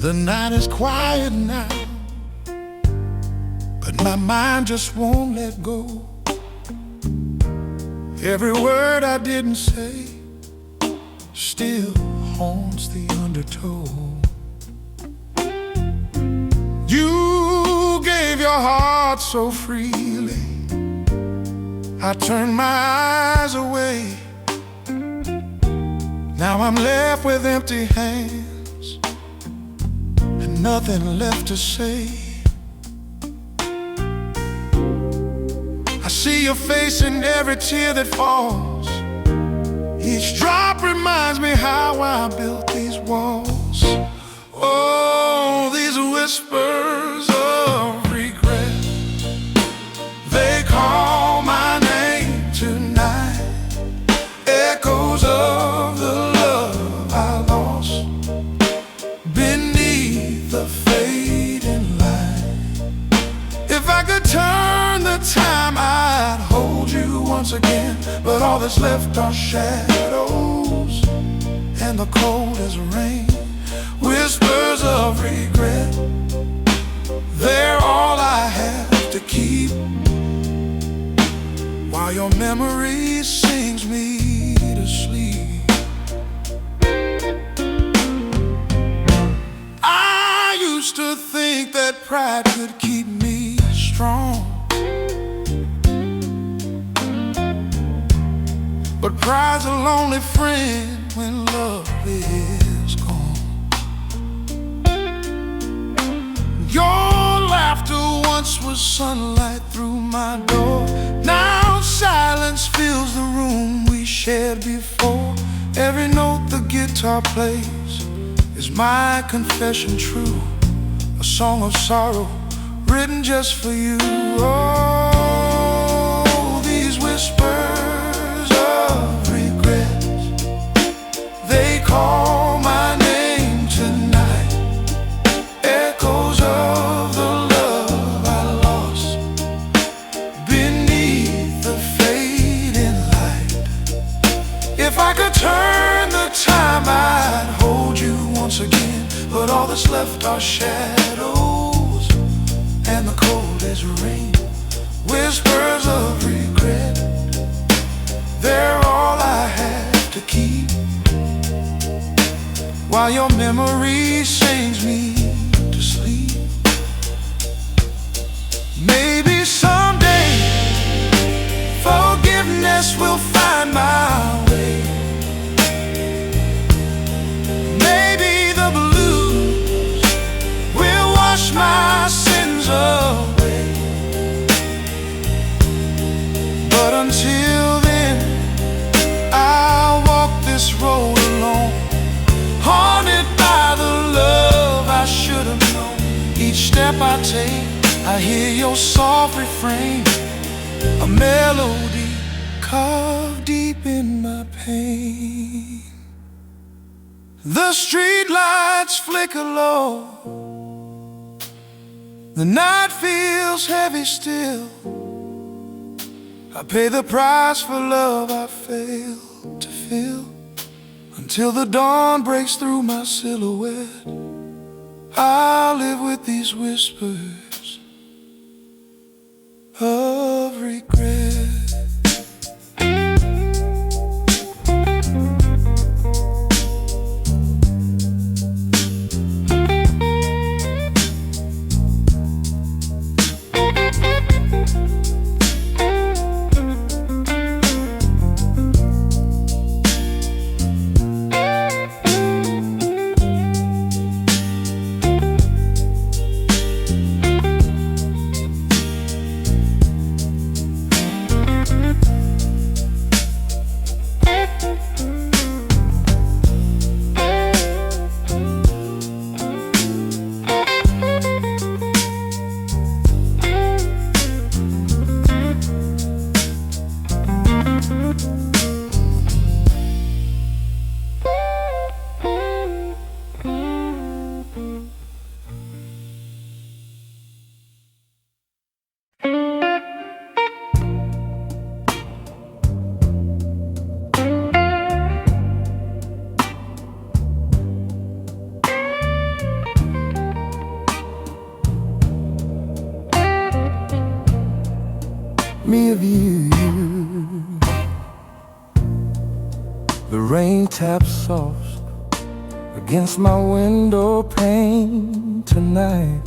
The night is quiet now, but my mind just won't let go. Every word I didn't say still haunts the undertow. You gave your heart so freely, I turned my eyes away. Now I'm left with empty hands and nothing left to say. I see your face in every tear that falls. Each drop reminds me how I built these walls. Oh, these whispers of regret, they call my name tonight. Echoes of the love I lost beneath the fading light. If I could turn the time, I'd hold you once again, but all that's left are shadows and the cold as rain. Whispers of regret, they're all I have to keep, while your memory sings me to sleep. I used to think that pride could keep me strong, but pride's a lonely friend when love is gone. Your laughter once was sunlight through my door. Now silence fills the room we shared before. Every note the guitar plays is my confession true, a song of sorrow written just for you. Oh, these whispers of regret, they call my name tonight. Echoes of the love I lost beneath the fading light. If I could turn the time, I'd hold you once again, but all that's left are shadows and the cold as rain. Whispers of regret, they're all I have to keep, while your memory sings me to sleep. Maybe someday forgiveness will find my way. Maybe the blues will wash my sins away. But until then, I'll walk this road alone, haunted by the love I should have known. Each step I take, I hear your soft refrain, a melody carved deep in my pain. The street lights flicker low, the night feels heavy still. I pay the price for love I failed to feel, until the dawn breaks through my silhouette. I'll live with these whispers of regret. rain taps soft against my window pane tonight.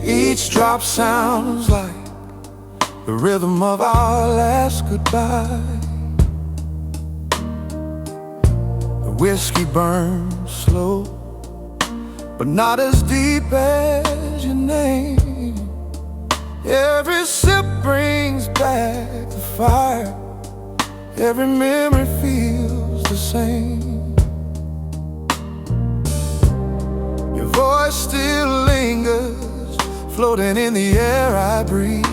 Each drop sounds like the rhythm of our last goodbye. The whiskey burns slow, but not as deep as your name. Every sip brings back the fire. Every memory feels the same. Your voice still lingers, floating in the air I breathe.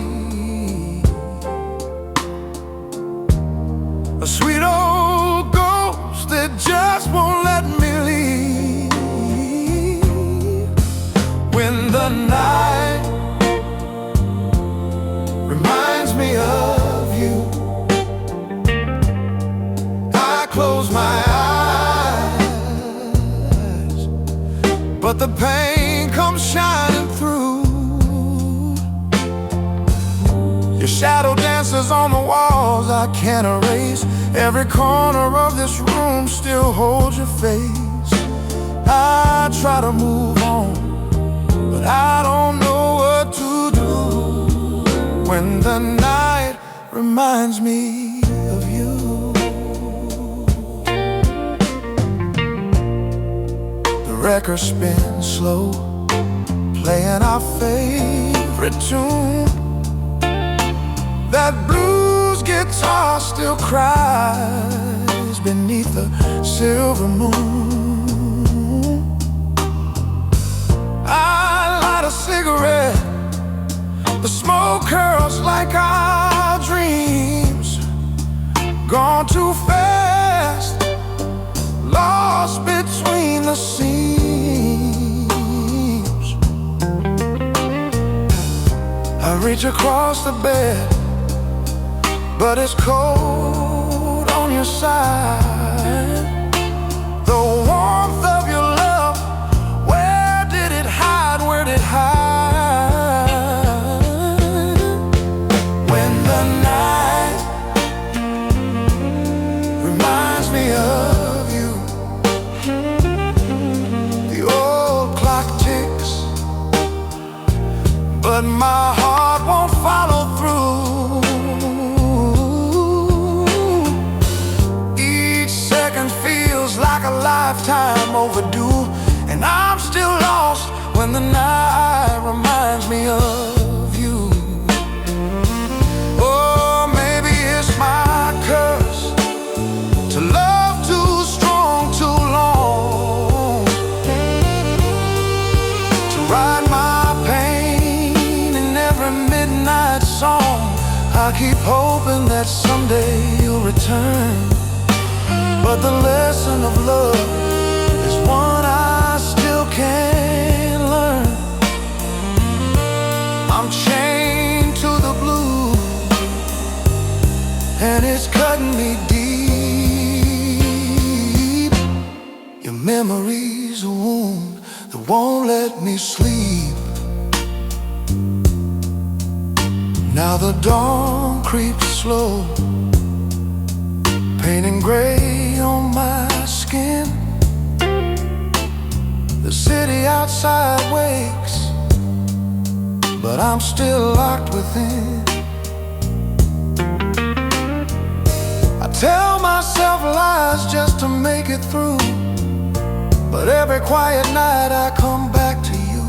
A sweet old ghost that just won't let me leave. When the night reminds me of you, I close my eyes, but the pain comes shining through. Your shadow dances on the walls I can't erase. Every corner of this room still holds your face. I try to move on, but I don't know what to do when the night reminds me of you. The record spins slow, playing our favorite tune. That blues guitar still cries beneath the silver moon. I light a cigarette, the smoke curls like our dreams. Gone too fast, lost between the seams. I reach across the bed, but it's cold on your side. The warmth of your love, where did it hide? Where did it hide? When the night reminds me of you, the old clock ticks, but my heart won't follow through. Like a lifetime overdue, and I'm still lost when the night reminds me of you. Oh, maybe it's my curse to love too strong, too long, to ride my pain in every midnight song. I keep hoping that someday you'll return, but the lesson of love is one I still can't learn. I'm chained to the blue, and it's cutting me deep. Your memory's a wound that won't let me sleep. Now the dawn creeps slow, painting gray on my skin. The city outside wakes, but I'm still locked within. I tell myself lies just to make it through, but every quiet night I come back to you.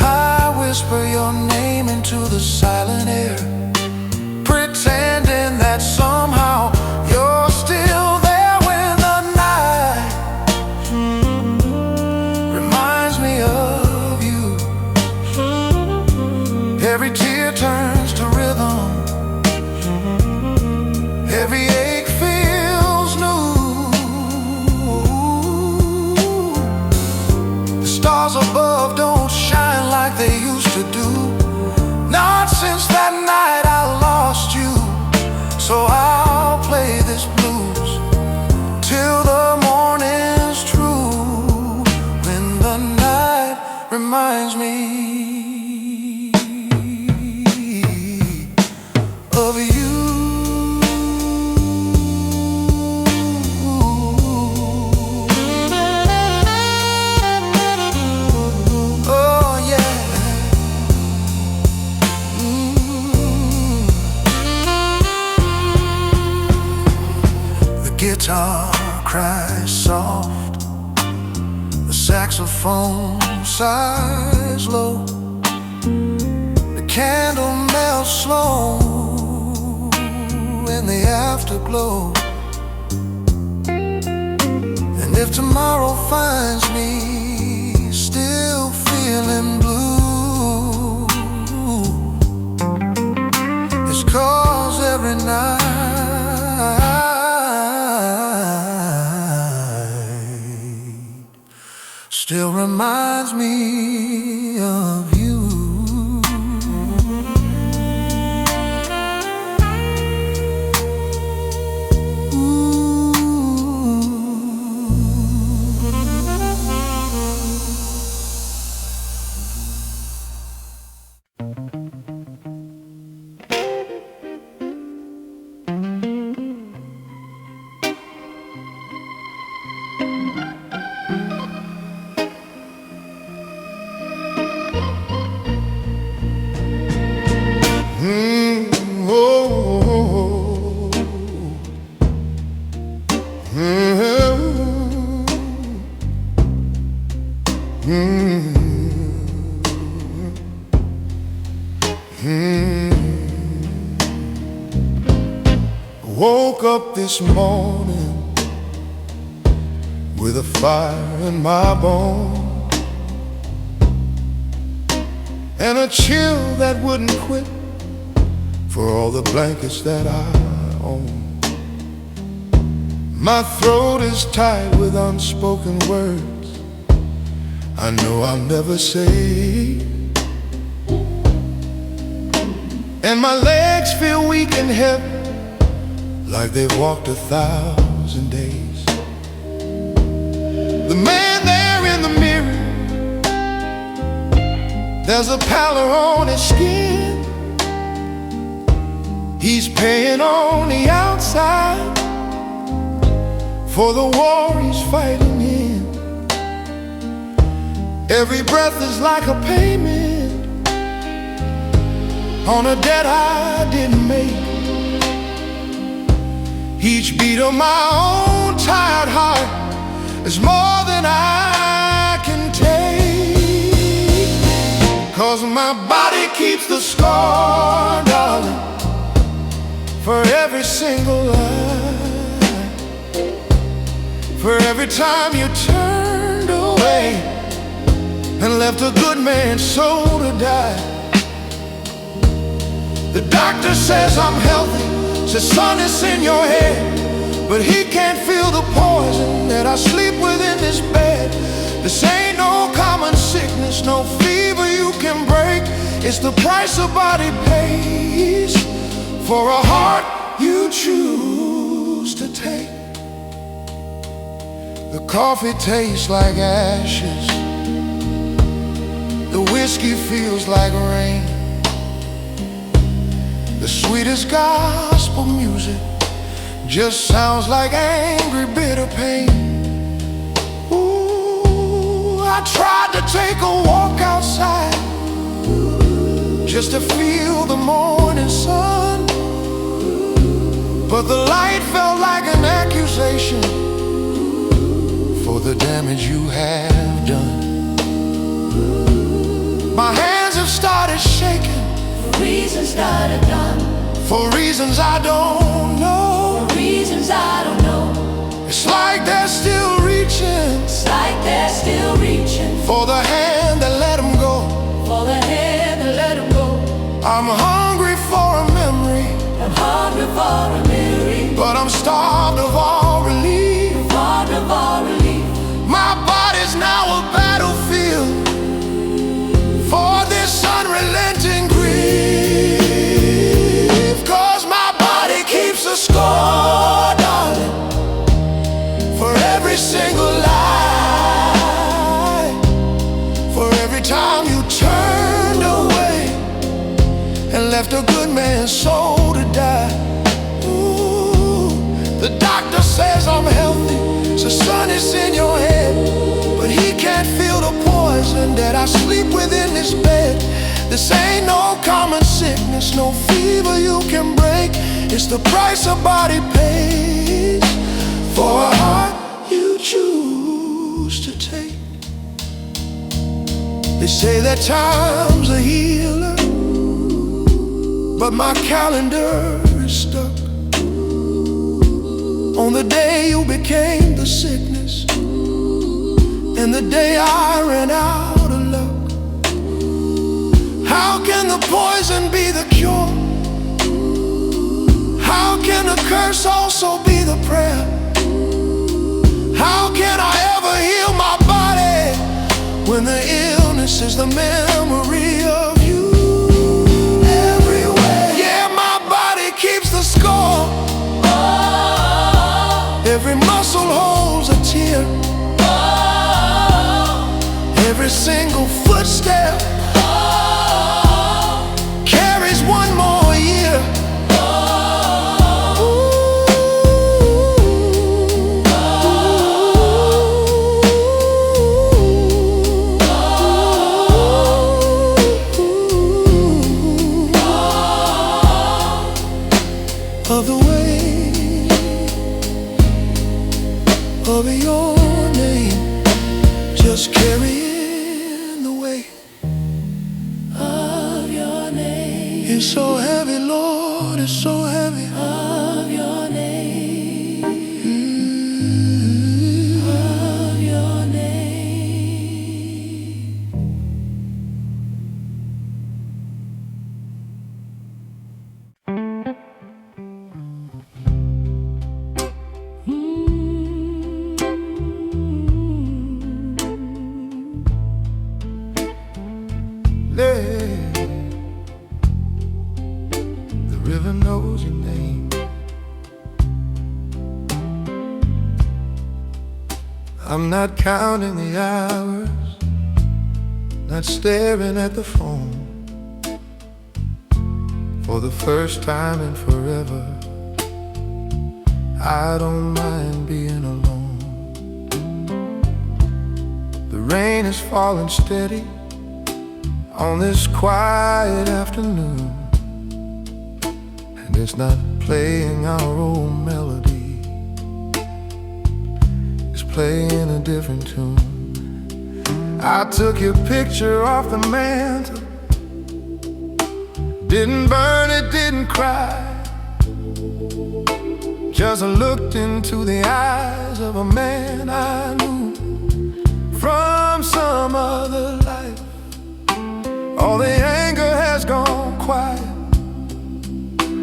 I whisper your name into the silent air, pretending that somehow you're still there. When the night reminds me of you, every tear turns to rhythm, every ache feels new. The stars above don't shine like they used to do, not since that night guitar cries soft, the saxophone sighs low, the candle melts slow in the afterglow. And if tomorrow finds me still feeling blue, it's 'cause every night still reminds me of you. Woke up this morning with a fire in my bones and a chill that wouldn't quit for all the blankets that I own. My throat is tied with unspoken words I know I'll never say, and my legs feel weak and heavy, like they've walked 1,000 days. The man there in the mirror, there's a pallor on his skin. He's paying on the outside for the war he's fighting in. Every breath is like a payment on a debt I didn't make. Each beat of my own tired heart is more than I can take, 'cause my body keeps the score, darling, for every single lie, for every time you turned away and left a good man's soul to die. The doctor says I'm healthy, says son, it's in your head, but he can't feel the poison that I sleep within this bed. This ain't no common sickness, no fever you can break. It's the price a body pays for a heart you choose to take. The coffee tastes like ashes, the whiskey feels like rain, the sweetest gospel music just sounds like angry, bitter pain. Ooh, I tried to take a walk outside just to feel the morning sun, but the light felt like an accusation for the damage you have done. My hands have started shaking for reasons that are done, for reasons I don't know, for reasons I don't know. It's like they're still reaching, It's like they're still reaching for the hand that let them go, for the hand that let them go. I'm hungry for a memory, I'm hungry for a memory, but I'm starved of all relief. starved of all relief. My body's now a battlefield for this unrelenting grief, 'cause my body keeps a score, darling, for every single lie, for every time you turned away and left a good man's soul to die. Ooh, the doctor says I'm healthy, so son, it's in your head, but he can't feel the poison that I sleep within this bed. This ain't no common sickness, no fever you can break. It's the price a body pays for a heart you choose to take. They say that time's a healer, but my calendar is stuck on the day you became the sickness and the day I ran out of luck. How can the poison be the cure? How can the curse also be the prayer? How can I ever heal my body when the illness is the memory of you everywhere? Yeah, my body keeps the score. Every muscle holds a tear. Every single footstep carries one more year. Of the way of your name, just carrying the weight of your name. It's so heavy, Lord, it's so heavy. Of your name. Of your name. The river knows your name. I'm not counting the hours, not staring at the phone. For the first time in forever, I don't mind being alone. The rain is falling steady on this quiet afternoon, and it's not playing our old melody, it's playing a different tune. I took your picture off the mantle, didn't burn it, didn't cry, just looked into the eyes of a man I knew from some other life. All the anger has gone quiet,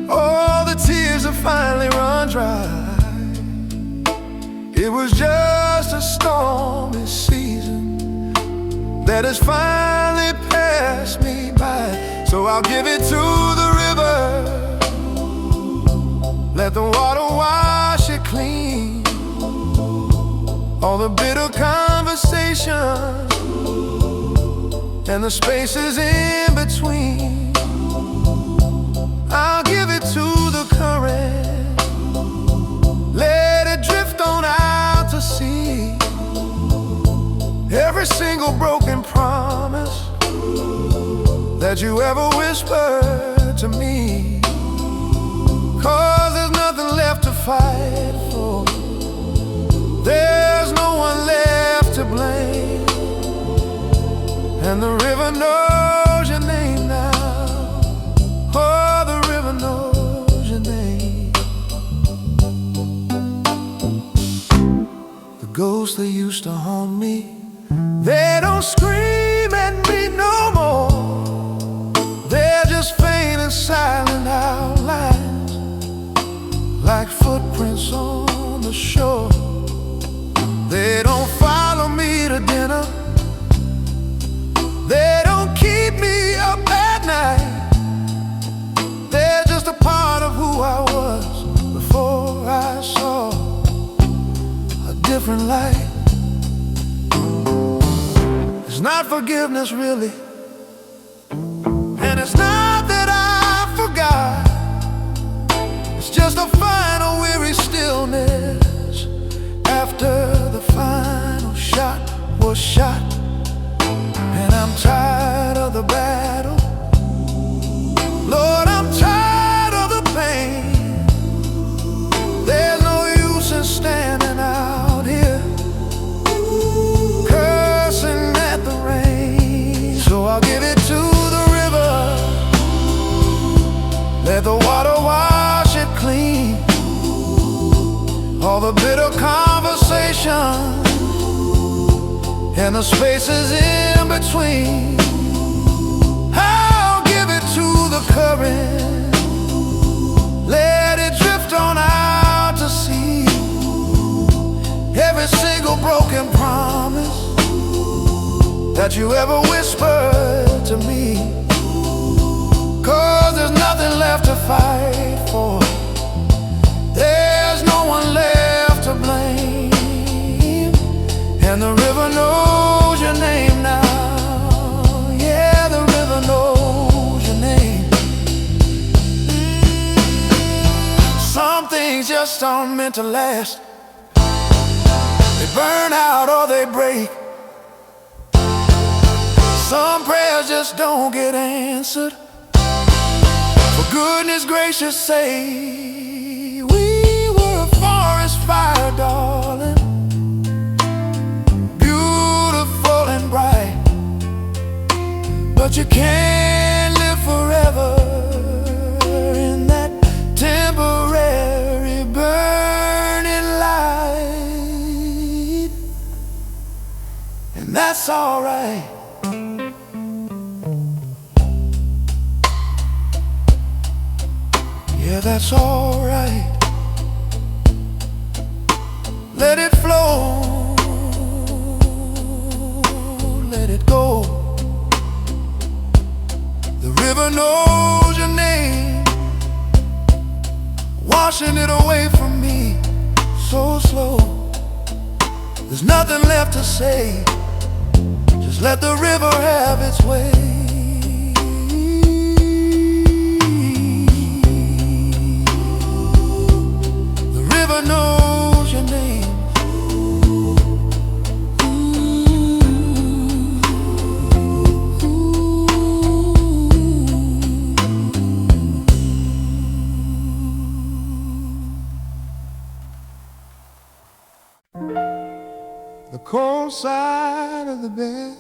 all the tears have finally run dry. It was just a stormy season that has finally passed me by. So I'll give it to the river, let the water wash it clean. All the bitter conversations and the spaces in between, I'll give it to the current, let it drift on out to sea. Every single broken promise that you ever whispered to me, 'cause there's nothing left to fight for, there's no one left to blame. And the river knows your name now. Oh, the river knows your name. The ghosts that used to haunt me, they don't scream at me no more. They're just faint and silent outlines, like footprints on the shore. They don't follow me to dinner, they don't keep me up at night. They're just a part of who I was before I saw a different light. It's not forgiveness really, and it's not that I forgot. It's just a final weary stillness after the final shot was shot. And I'm tired of the battle, Lord, I'm tired of the pain. There's no use in standing all the bitter conversation and the spaces in between. I'll give it to the current, let it drift on out to sea. Every single broken promise that you ever whispered to me. 'Cause there's nothing left to fight for, there's no one left to blame. And the river knows your name now. Yeah, the river knows your name. Some things just aren't meant to last. They burn out or they break. Some prayers just don't get answered. For goodness gracious sake, we were a forest fire, darling, beautiful and bright. But you can't live forever in that temporary burning light. And that's alright. Yeah, that's alright. Let it flow, let it go. The river knows your name, washing it away from me so slow. There's nothing left to say, just let the river have its way. Knows your name. The cold side of the bed,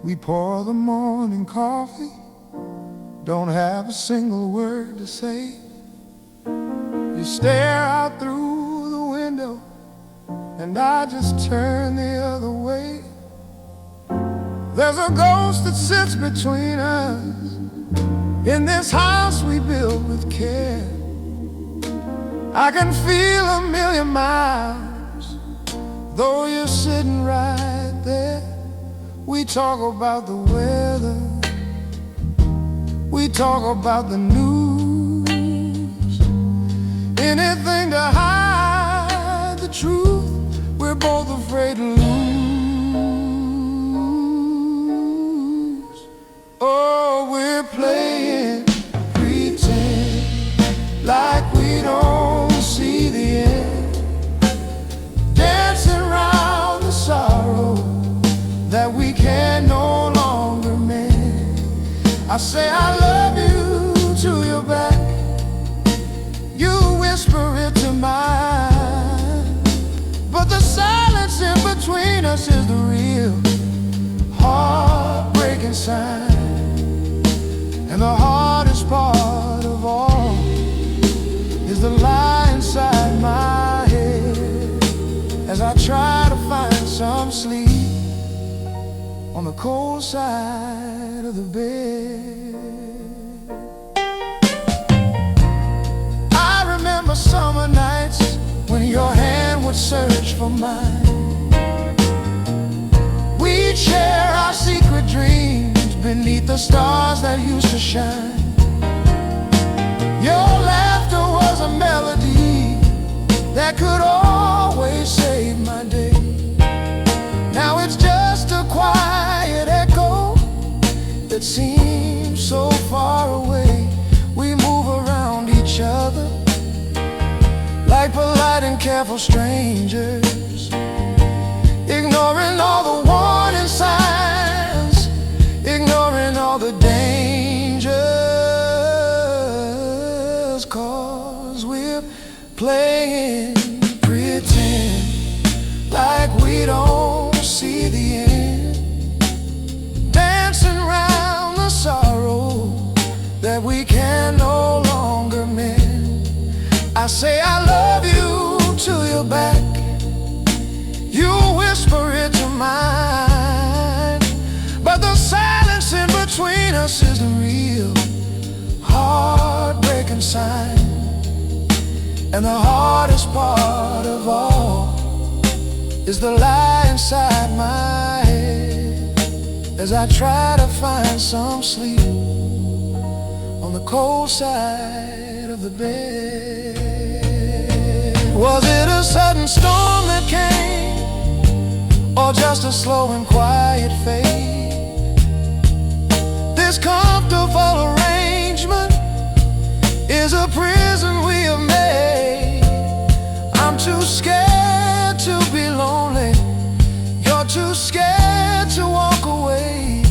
we pour the morning coffee, don't have a single word to say. You stare out through the window, and I just turn the other way. There's a ghost that sits between us in this house we built with care. I can feel a million miles, though you're sitting right there. We talk about the weather, we talk about the news, anything to hide the truth we're both afraid to lose. Oh, we're playing pretend, like we don't see the end, dancing around the sorrow that we can no longer mend. I say I love you to your back, you whisper it to mine, but the silence in between us is the real heartbreaking sign. And the hardest part of all is the lie inside my head as I try to find some sleep on the cold side of the bed. Summer nights when your hand would search for mine, we'd share our secret dreams beneath the stars that used to shine. Your laughter was a melody that could always save my day. Now it's just a quiet echo that seems so far away. We move around each other like polite and careful strangers, ignoring all the warning signs, ignoring all the dangers. 'Cause we're playing pretend, like we don't see the end, dancing around the sorrow that we can no longer mend. I say I love you ear back, you whisper it to mine. But the silence in between us is the real heartbreaking sign. And the hardest part of all is the lie inside my head as I try to find some sleep on the cold side of the bed. Was it a sudden storm that came, or just a slow and quiet fade? This comfortable arrangement is a prison we have made. I'm too scared to be lonely, you're too scared to walk away.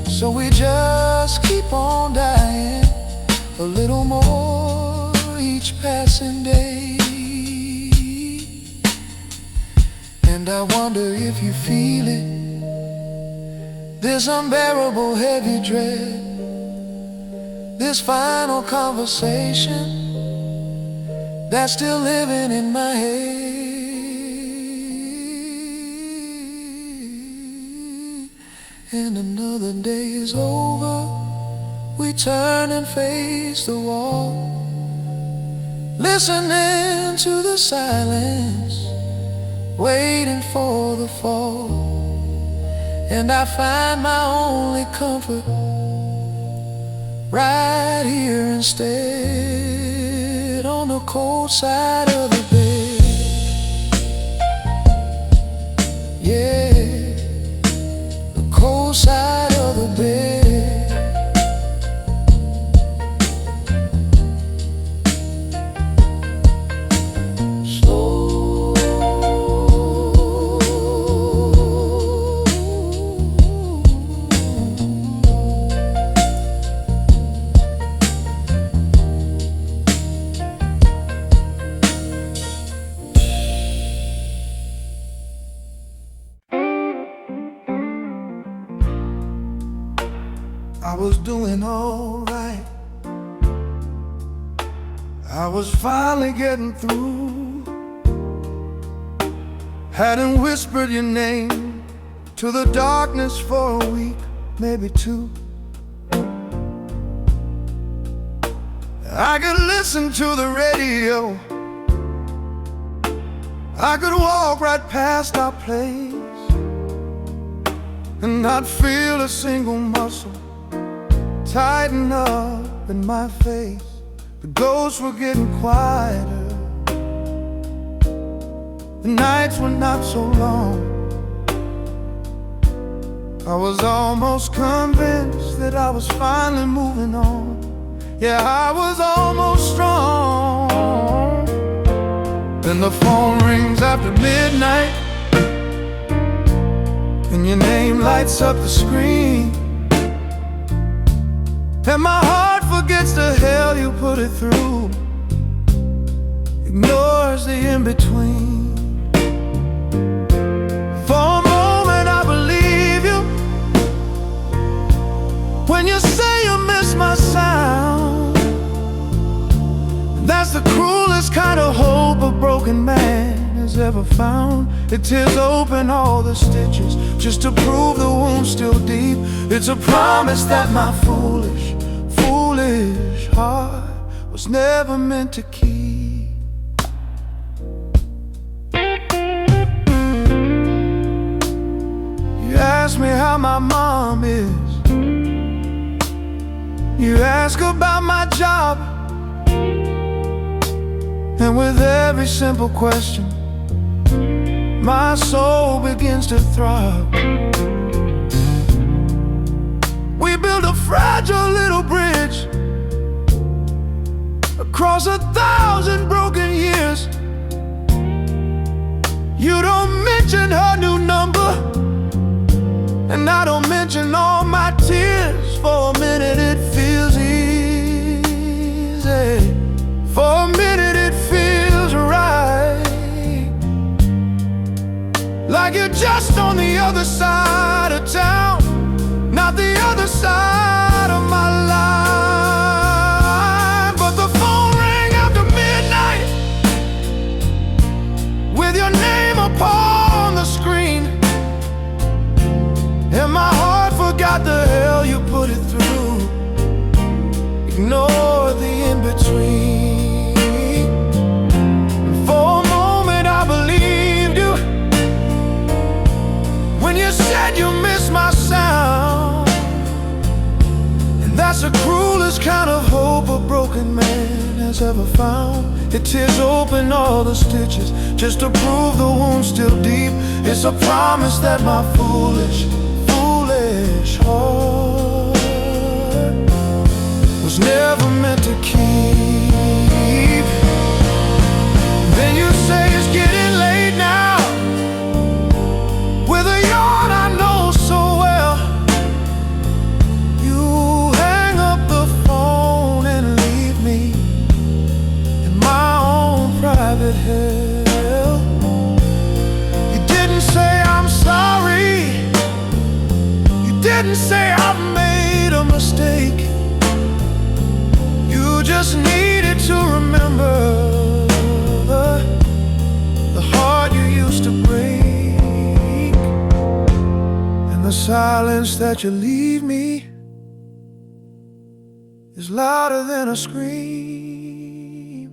So we just keep on dying a little more each passing day. And I wonder if you feel it, this unbearable heavy dread, this final conversation that's still living in my head. And another day is over, we turn and face the wall, listening to the silence, waiting for the fall. And I find my only comfort right here instead, on the cold side of the bed. Yeah, the cold side of the bed. I was doing alright, I was finally getting through. Hadn't whispered your name to the darkness for a week, maybe two. I could listen to the radio, I could walk right past our place and not feel a single muscle tighten up in my face. The ghosts were getting quieter, the nights were not so long. I was almost convinced that I was finally moving on. Yeah, I was almost strong. Then the phone rings after midnight, and your name lights up the screen, and my heart forgets the hell you put it through, ignores the in-between. For a moment I believe you when you say you miss my sound. That's the cruelest kind of hope a broken man has ever found. It tears open all the stitches just to prove the wound's still deep. It's a promise that my foolish heart was never meant to keep. You ask me how my mom is, you ask about my job, and with every simple question my soul begins to throb. We built a fragile little bridge across 1,000 broken years. You don't mention her new number, and I don't mention all my tears. For a minute it feels easy, for a minute it feels right, like you're just on the other side of town, not the other side of my life. But the phone rang after midnight, man's ever found. It tears open all the stitches just to prove the wound's still deep. It's a promise that my foolish heart was never meant to keep. Then you say it's getting late now, with a yawn I know so well. You hang up the phone and leave me in my own private hell. You didn't say I'm sorry, you didn't say I've made a mistake. You just needed to remember the heart you used to break, and the silence that you leave me is louder than a scream.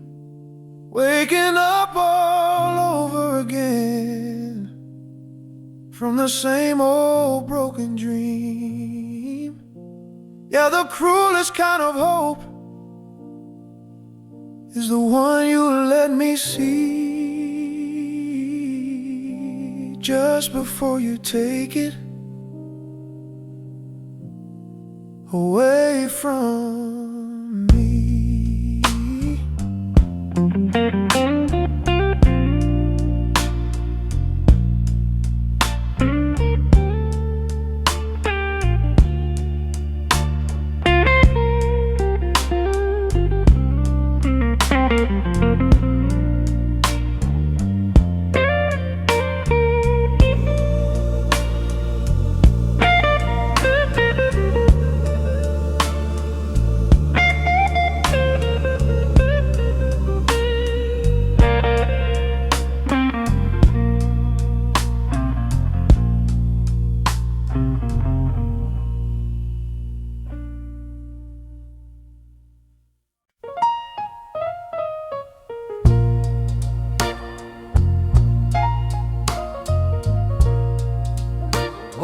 Waking up all over again from the same old broken dream. Yeah, the cruelest kind of hope is the one you let me see just before you take it away from me.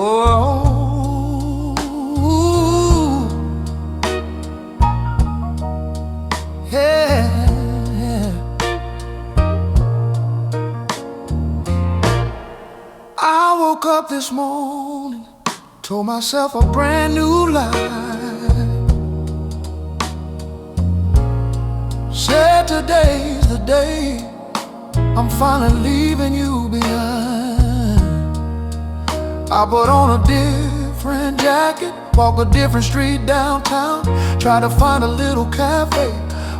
Oh, yeah. I woke up this morning, told myself a brand new life. Said today's the day I'm finally leaving you behind. I put on a different jacket, walk a different street downtown, try to find a little cafe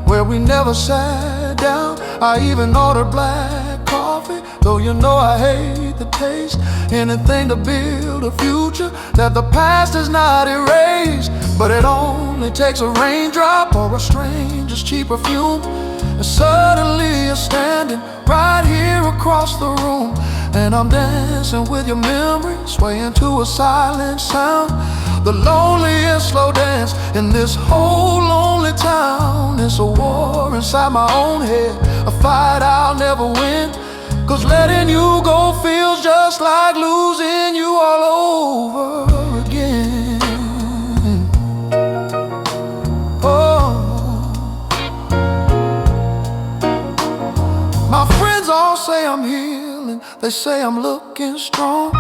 where we never sat down. I even ordered black coffee, though you know I hate the taste. Anything to build a future that the past has not erased. But it only takes a raindrop or a stranger's cheap perfume, and suddenly you're standing right here across the room. And I'm dancing with your memory, swaying to a silent sound. The loneliest slow dance in this whole lonely town. It's a war inside my own head, a fight I'll never win. 'Cause letting you go feels just like losing you all over again. Oh, my friends all say I'm healing, they say I'm looking strong.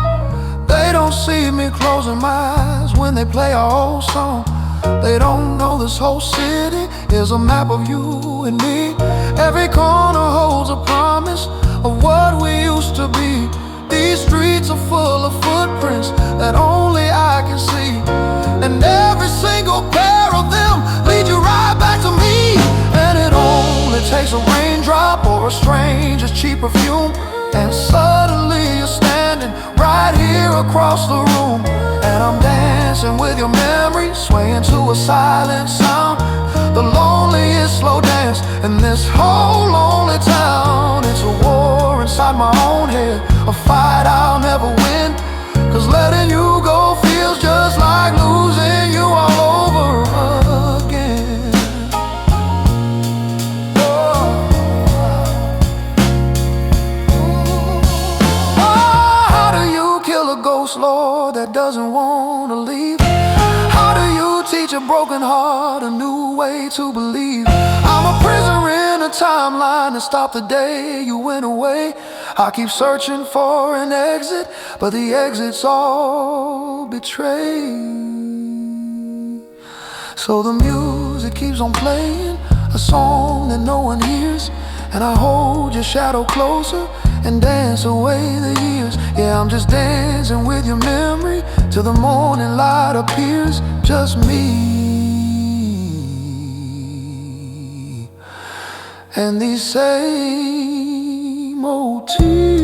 They don't see me closing my eyes when they play our old song. They don't know this whole city is a map of you and me. Every corner holds a promise of what we used to be. These streets are full of footprints that only I can see, and every single pair of them lead you right back to me. And it only takes a raindrop or a stranger's cheap perfume, and suddenly you're standing right here across the room. And I'm dancing with your memory, swaying to a silent sound. The loneliest slow dance in this whole lonely town. It's a war inside my own head, a fight I'll never win. 'Cause letting you go feels just like losing you all over again. How do you kill a ghost, Lord, that doesn't want to leave? How do you teach a broken heart a new way to believe? I'm a prisoner timeline to stop the day you went away. I keep searching for an exit, but the exits all betray. So the music keeps on playing, a song that no one hears, and I hold your shadow closer and dance away the years. Yeah, I'm just dancing with your memory till the morning light appears. Just me and these same old tears.